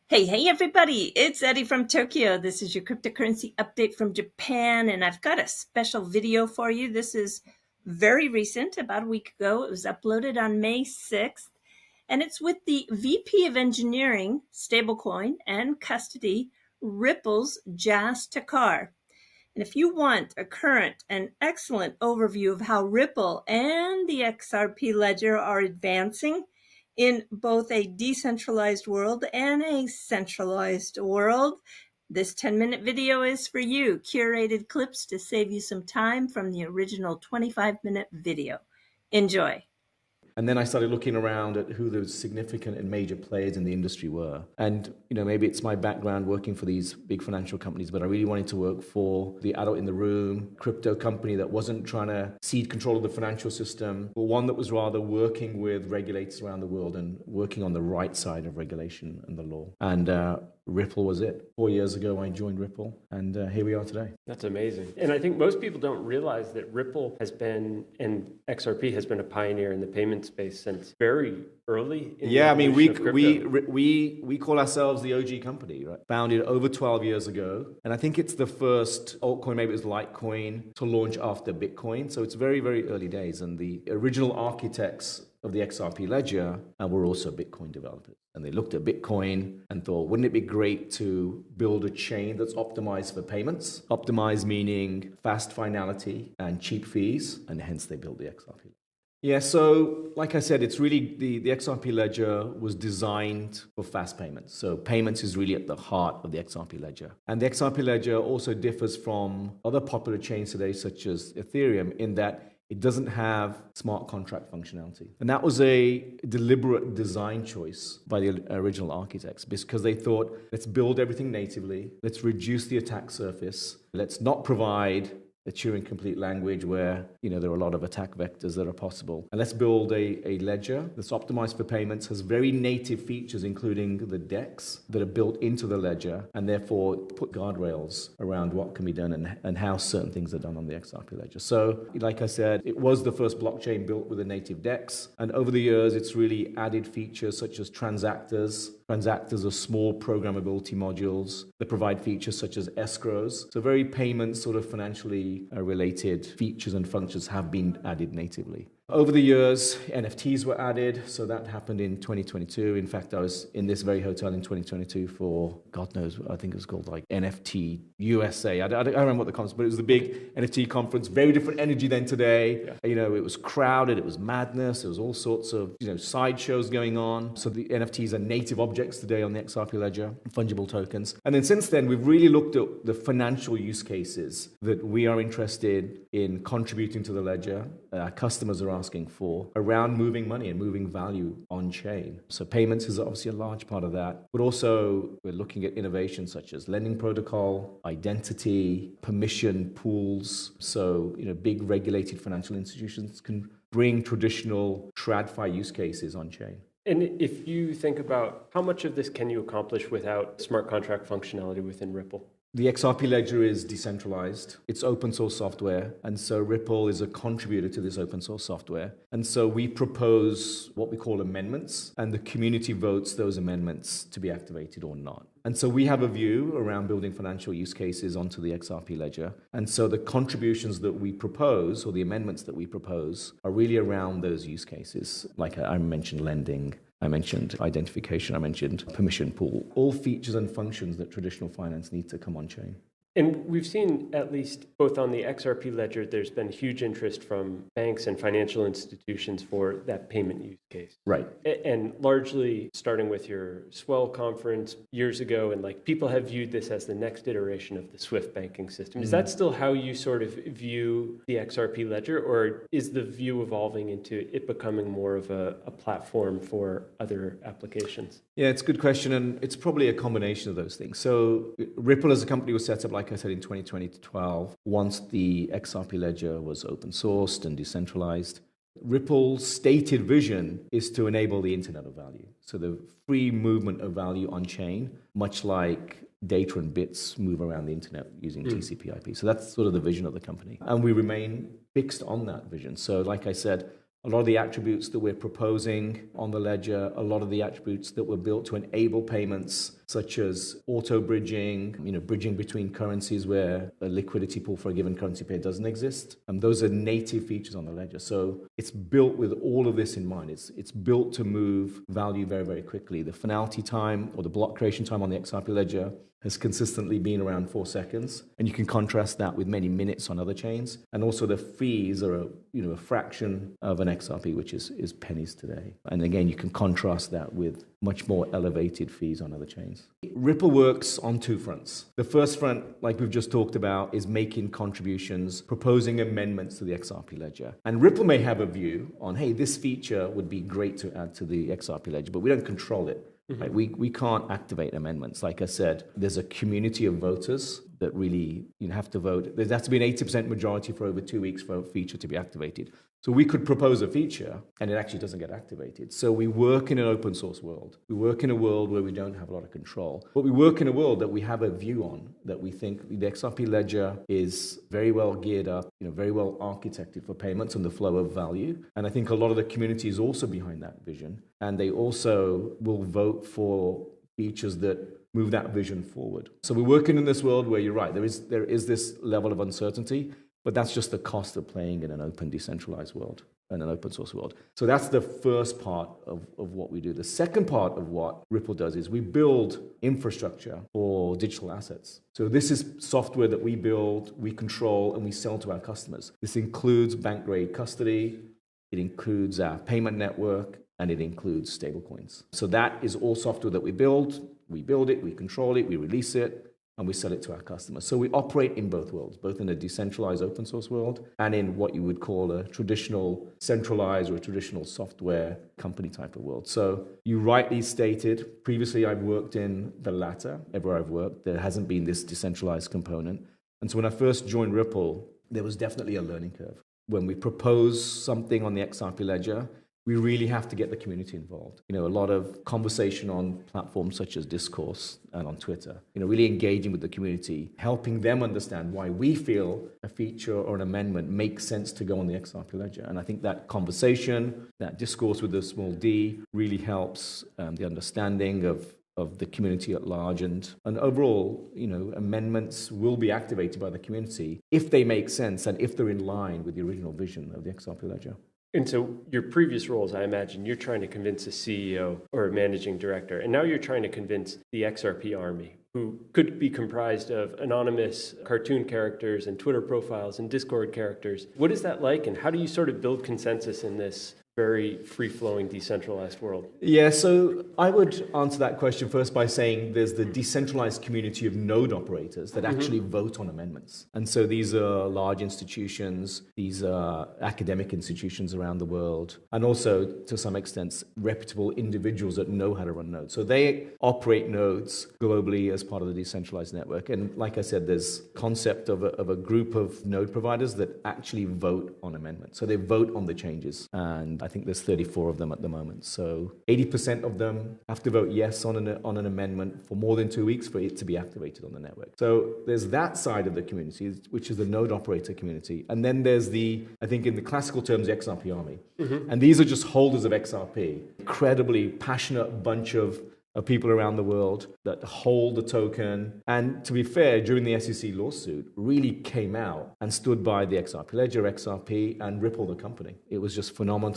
Hey, everybody, it's Eddie from Tokyo. This is your cryptocurrency update from Japan, and I've got a special video for you. This is very recent, about a week ago. It was uploaded on May 6th, and it's with the VP of Engineering, Stablecoin, and Custody, Ripple's Jas Takhar. And if you want a current and excellent overview of how Ripple and the XRP Ledger are advancing in both a decentralized world and a centralized world, this 10-minute video is for you. Curated clips to save you some time from the original 25-minute video. Enjoy. And then I started looking around at who the significant and major players in the industry were. And, maybe it's my background working for these big financial companies, but I really wanted to work for the adult in the room, crypto company that wasn't trying to cede control of the financial system, but one that was rather working with regulators around the world and working on the right side of regulation and the law. And Ripple was it. 4 years ago, I joined Ripple, and here we are today. That's amazing. And I think most people don't realize that Ripple has been, and XRP has been a pioneer in the payment space since very early. Yeah, I mean, we call ourselves the OG company, right? Founded over 12 years ago. And I think it's the first altcoin, maybe it was Litecoin, to launch after Bitcoin. So it's very, very early days. And the original architects of the XRP Ledger were also Bitcoin developers. And they looked at Bitcoin and thought, wouldn't it be great to build a chain that's optimized for payments? Optimized meaning fast finality and cheap fees, and hence they built the XRP. Yeah, so like I said, it's really the XRP Ledger was designed for fast payments. So payments is really at the heart of the XRP Ledger. And the XRP Ledger also differs from other popular chains today, such as Ethereum, in that it doesn't have smart contract functionality. And that was a deliberate design choice by the original architects because they thought, let's build everything natively, let's reduce the attack surface, let's not provide a Turing complete language where there are a lot of attack vectors that are possible. And let's build a ledger that's optimized for payments, has very native features, including the DEX that are built into the ledger, and therefore put guardrails around what can be done and how certain things are done on the XRP ledger. So, like I said, it was the first blockchain built with a native DEX. And over the years, it's really added features such as transactors. Transactors are small programmability modules that provide features such as escrows. So very payment sort of financially related features and functions have been added natively. Over the years, NFTs were added, so that happened in 2022. In fact, I was in this very hotel in 2022 for, God knows, I think it was called like NFT USA. I don't remember what the conference, but it was the big NFT conference. Very different energy than today. Yeah. It was crowded, it was madness, there was all sorts of sideshows going on. So the NFTs are native objects today on the XRP Ledger, fungible tokens. And then since then, we've really looked at the financial use cases that we are interested in contributing to the ledger. Our customers are asking for around moving money and moving value on chain. So payments is obviously a large part of that, but also we're looking at innovations such as lending protocol, identity, permission pools. So, big regulated financial institutions can bring traditional TradFi use cases on chain. And if you think about how much of this can you accomplish without smart contract functionality within Ripple? The XRP Ledger is decentralized. It's open source software. And so Ripple is a contributor to this open source software. And so we propose what we call amendments, and the community votes those amendments to be activated or not. And so we have a view around building financial use cases onto the XRP Ledger. And so the contributions that we propose, or the amendments that we propose, are really around those use cases. Like I mentioned lending, I mentioned identification, I mentioned permission pool, all features and functions that traditional finance needs to come on chain. And we've seen, at least both on the XRP Ledger, there's been huge interest from banks and financial institutions for that payment use case. Right. And largely starting with your Swell conference years ago, and people have viewed this as the next iteration of the Swift banking system. Is that still how you sort of view the XRP Ledger, or is the view evolving into it becoming more of a platform for other applications? Yeah, it's a good question, and it's probably a combination of those things. So Ripple as a company was set up, like I said, in 2020-12, once the XRP Ledger was open sourced and decentralized. Ripple's stated vision is to enable the Internet of Value. So the free movement of value on chain, much like data and bits move around the internet using TCP/IP. So that's sort of the vision of the company. And we remain fixed on that vision. So like I said, A lot of the attributes that we're proposing on the ledger, a lot of the attributes that were built to enable payments such as auto bridging, bridging between currencies where a liquidity pool for a given currency pair doesn't exist. Those are native features on the ledger. So it's built with all of this in mind. It's built to move value very, very quickly. The finality time or the block creation time on the XRP ledger has consistently been around 4 seconds. And you can contrast that with many minutes on other chains. And also the fees are a fraction of an XRP, which is pennies today. And again, you can contrast that with much more elevated fees on other chains. Ripple works on two fronts. The first front, like we've just talked about, is making contributions, proposing amendments to the XRP ledger. And Ripple may have a view on, hey, this feature would be great to add to the XRP ledger, but we don't control it. Right? We can't activate amendments. Like I said, there's a community of voters that really have to vote. There has to be an 80% majority for over 2 weeks for a feature to be activated. So we could propose a feature and it actually doesn't get activated. So we work in an open source world. We work in a world where we don't have a lot of control. But we work in a world that we have a view on, that we think the XRP ledger is very well geared up, very well architected for payments and the flow of value. And I think a lot of the community is also behind that vision. And they also will vote for features that move that vision forward. So we're working in this world where you're right, there is this level of uncertainty, but that's just the cost of playing in an open, decentralized world and an open source world. So that's the first part of what we do. The second part of what Ripple does is we build infrastructure for digital assets. So this is software that we build, we control, and we sell to our customers. This includes bank-grade custody, it includes our payment network, and it includes stablecoins. So that is all software that we build. We build it, we control it, we release it, and we sell it to our customers. So we operate in both worlds, both in a decentralized open source world and in what you would call a traditional centralized or a traditional software company type of world. So you rightly stated, previously I've worked in the latter. Everywhere I've worked, there hasn't been this decentralized component. And so when I first joined Ripple, there was definitely a learning curve. When we propose something on the XRP ledger, we really have to get the community involved. A lot of conversation on platforms such as Discourse and on Twitter, really engaging with the community, helping them understand why we feel a feature or an amendment makes sense to go on the XRP ledger. And I think that conversation, that discourse with a small d, really helps the understanding of the community at large. And overall, amendments will be activated by the community if they make sense and if they're in line with the original vision of the XRP ledger. And so your previous roles, I imagine, you're trying to convince a CEO or a managing director, and now you're trying to convince the XRP army, who could be comprised of anonymous cartoon characters and Twitter profiles and Discord characters. What is that like, and how do you sort of build consensus in this very free-flowing, decentralized world? Yeah, so I would answer that question first by saying there's the decentralized community of node operators that actually vote on amendments. And so these are large institutions, these are academic institutions around the world, and also, to some extent, reputable individuals that know how to run nodes. So they operate nodes globally as part of the decentralized network. And like I said, there's concept of a group of node providers that actually vote on amendments. So they vote on the changes. And I think there's 34 of them at the moment. So 80% of them have to vote yes on an amendment for more than 2 weeks for it to be activated on the network. So there's that side of the community, which is the node operator community. And then there's I think in the classical terms, the XRP army. And these are just holders of XRP. Incredibly passionate bunch of people around the world that hold the token. And to be fair, during the SEC lawsuit, really came out and stood by the XRP Ledger, XRP, and Ripple, the company. It was just phenomenal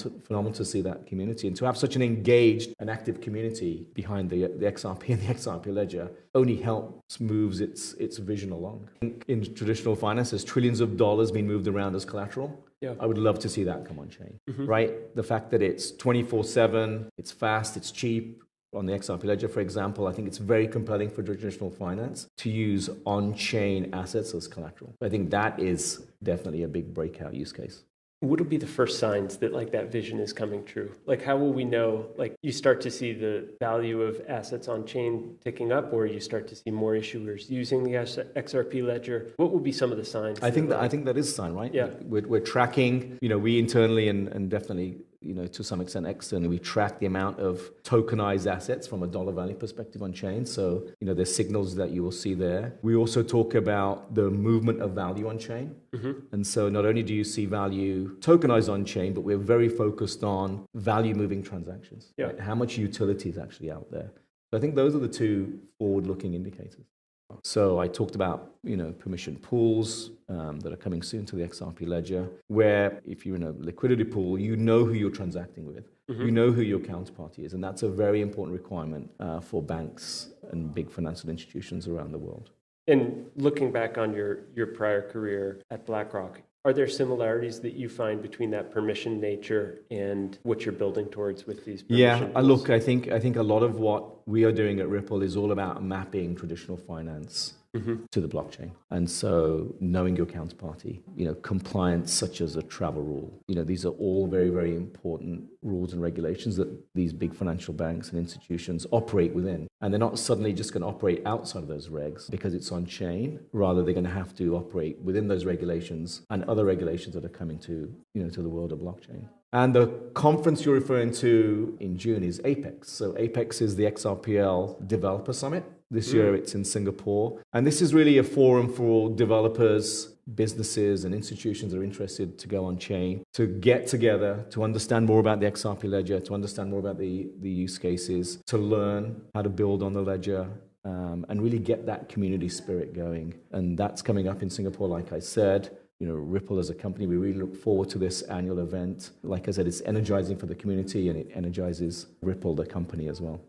to see that community. And to have such an engaged and active community behind the XRP and the XRP Ledger only helps moves its vision along. In traditional finance, there's trillions of dollars being moved around as collateral. Yeah. I would love to see that come on chain, right? The fact that it's 24/7, it's fast, it's cheap. On the XRP Ledger, for example, I think it's very compelling for traditional finance to use on-chain assets as collateral. I think that is definitely a big breakout use case. What will be the first signs that that vision is coming true? How will we know, you start to see the value of assets on chain ticking up, or you start to see more issuers using the XRP Ledger? What will be some of the signs? I think that is a sign, right? Yeah. We're tracking, we internally and definitely to some extent externally. We track the amount of tokenized assets from a dollar value perspective on chain. So, there's signals that you will see there. We also talk about the movement of value on chain. And so not only do you see value tokenized on chain, but we're very focused on value moving transactions. Yeah. Right? How much utility is actually out there. So I think those are the two forward-looking indicators. So I talked about, permission pools that are coming soon to the XRP Ledger, where if you're in a liquidity pool, you know who you're transacting with. You know who your counterparty is. And that's a very important requirement for banks and big financial institutions around the world. And looking back on your prior career at BlackRock, are there similarities that you find between that permission nature and what you're building towards with these permission pools? Look, I think a lot of what we are doing at Ripple is all about mapping traditional finance to the blockchain. And so knowing your counterparty, compliance such as a travel rule, these are all very, very important rules and regulations that these big financial banks and institutions operate within. And they're not suddenly just going to operate outside of those regs because it's on chain. Rather, they're going to have to operate within those regulations and other regulations that are coming to the world of blockchain. And the conference you're referring to in June is Apex. So Apex is the XRPL Developer Summit. This year it's in Singapore. And this is really a forum for developers, businesses, and institutions that are interested to go on chain, to get together, to understand more about the XRP Ledger, to understand more about the use cases, to learn how to build on the ledger, and really get that community spirit going. And that's coming up in Singapore, like I said. Ripple as a company, we really look forward to this annual event. Like I said, it's energizing for the community and it energizes Ripple, the company, as well.